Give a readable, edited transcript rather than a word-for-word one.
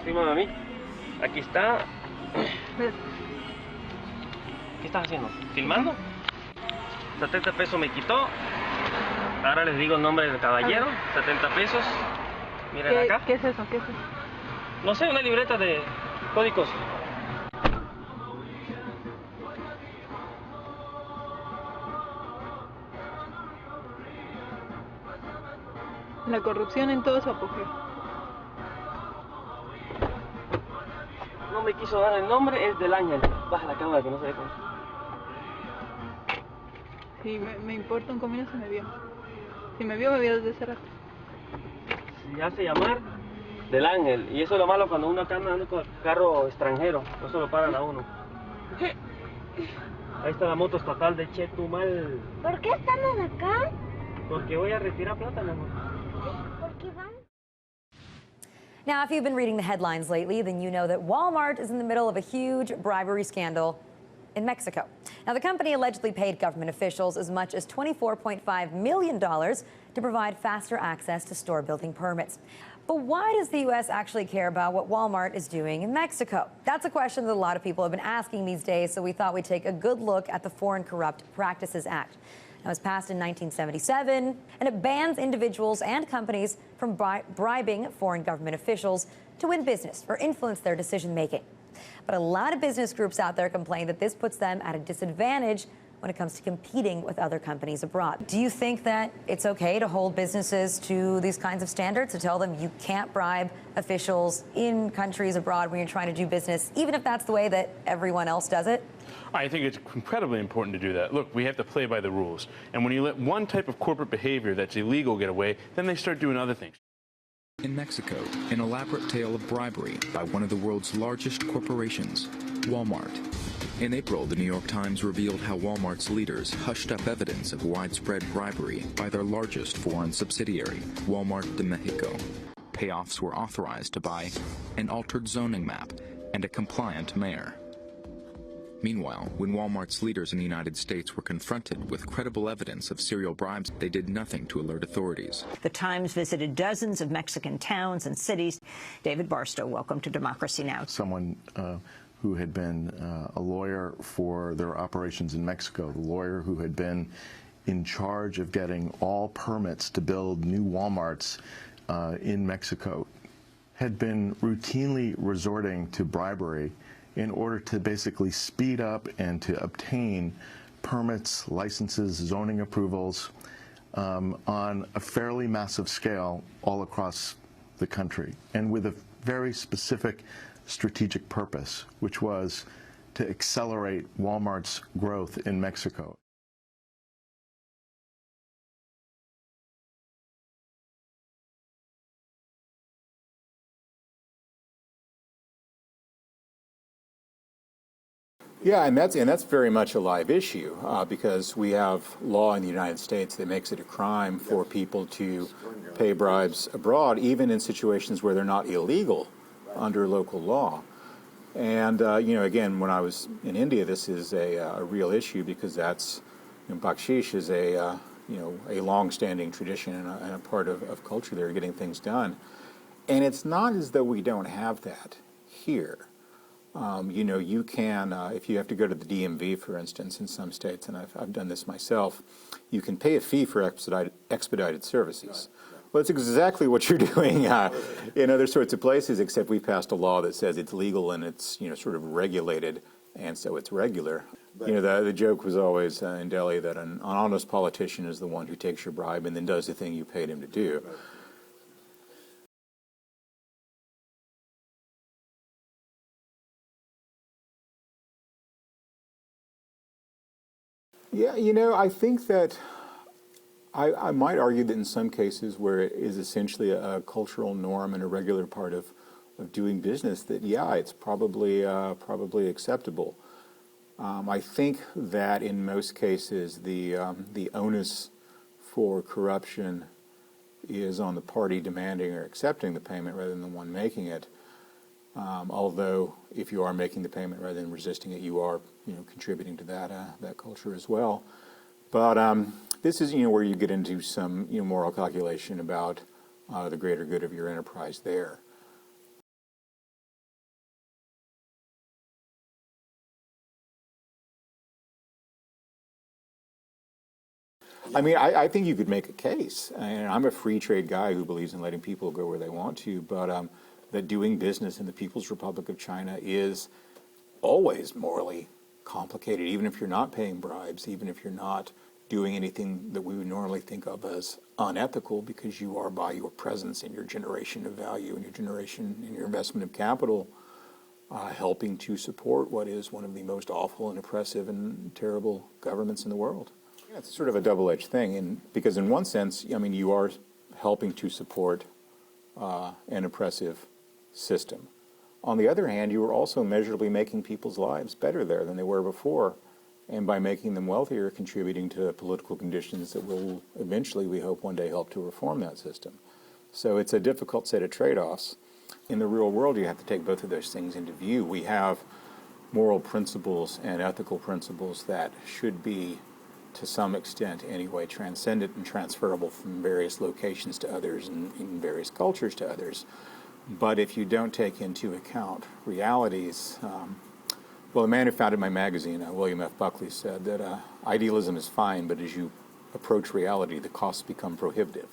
Sí, mami. Aquí está. ¿Qué estás haciendo? ¿Filmando? 70 pesos me quitó. Ahora les digo el nombre del caballero. 70 pesos. Miren acá. ¿Qué es eso? ¿Qué es eso? No sé, una libreta de códigos. La corrupción en todo su apogeo. No me quiso dar el nombre, es del ángel. Baja la cámara que no se ve cómo. Sí, me importa un comino si me vio. Si me vio desde hace rato. Se hace llamar del ángel. Y eso es lo malo cuando uno acá anda con carro extranjero. No se lo paran a uno. Ahí está la moto estatal de Chetumal. ¿Por qué estamos acá? Porque voy a retirar plata, mi amor. Porque vamos. Now, if you've been reading the headlines lately, then you know that Walmart is in the middle of a huge bribery scandal in Mexico. Now, the company allegedly paid government officials as much as $24.5 million to provide faster access to store building permits. But why does the U.S. actually care about what Walmart is doing in Mexico? That's a question that a lot of people have been asking these days, so we thought we'd take a good look at the Foreign Corrupt Practices Act. It was passed in 1977, and it bans individuals and companies from bribing foreign government officials to win business or influence their decision-making. But a lot of business groups out there complain that this puts them at a disadvantage when it comes to competing with other companies abroad. Do you think that it's okay to hold businesses to these kinds of standards, to tell them you can't bribe officials in countries abroad when you're trying to do business, even if that's the way that everyone else does it? I think it's incredibly important to do that. Look, we have to play by the rules. And when you let one type of corporate behavior that's illegal get away, then they start doing other things. In Mexico, an elaborate tale of bribery by one of the world's largest corporations, Walmart. In April, the New York Times revealed how Walmart's leaders hushed up evidence of widespread bribery by their largest foreign subsidiary, Walmart de Mexico. Payoffs were authorized to buy an altered zoning map and a compliant mayor. Meanwhile, when Walmart's leaders in the United States were confronted with credible evidence of serial bribes, they did nothing to alert authorities. The Times visited dozens of Mexican towns and cities. David Barstow, welcome to Democracy Now! Someone who had been a lawyer for their operations in Mexico, the lawyer who had been in charge of getting all permits to build new Walmarts in Mexico, had been routinely resorting to bribery in order to basically speed up and to obtain permits, licenses, zoning approvals on a fairly massive scale all across the country, and with a very specific strategic purpose, which was to accelerate Walmart's growth in Mexico. Yeah, and that's very much a live issue because we have law in the United States that makes it a crime for people to pay bribes abroad, even in situations where they're not illegal under local law. And you know, again, when I was in India, this is a real issue because that's, you know, bakshish is a long-standing tradition and a part of culture there, getting things done. And it's not as though we don't have that here. You know, you can, if you have to go to the DMV, for instance, in some states, and I've done this myself, you can pay a fee for expedited services. Well, it's exactly what you're doing in other sorts of places, except we passed a law that says it's legal and it's, you know, sort of regulated, and so it's regular. You know, the joke was always in Delhi that an honest politician is the one who takes your bribe and then does the thing you paid him to do. Yeah, you know, I think that I might argue that in some cases where it is essentially a cultural norm and a regular part of doing business, that yeah, it's probably acceptable. I think that in most cases the onus for corruption is on the party demanding or accepting the payment rather than the one making it. Although if you are making the payment rather than resisting it, you are contributing to that culture as well. But this is where you get into some moral calculation about the greater good of your enterprise there. I mean, I think you could make a case, and I'm a free trade guy who believes in letting people go where they want to, but that doing business in the People's Republic of China is always morally complicated, even if you're not paying bribes, even if you're not doing anything that we would normally think of as unethical, because you are, by your presence and your generation of value and your generation and your investment of capital, helping to support what is one of the most awful and oppressive and terrible governments in the world. Yeah, it's sort of a double-edged thing, because in one sense, I mean, you are helping to support an oppressive system. On the other hand, you are also measurably making people's lives better there than they were before, and by making them wealthier, contributing to political conditions that will eventually, we hope, one day help to reform that system. So it's a difficult set of trade-offs. In the real world, you have to take both of those things into view. We have moral principles and ethical principles that should be, to some extent anyway, transcendent and transferable from various locations to others and in various cultures to others. But if you don't take into account realities, well, the man who founded my magazine, William F. Buckley, said that idealism is fine, but as you approach reality, the costs become prohibitive.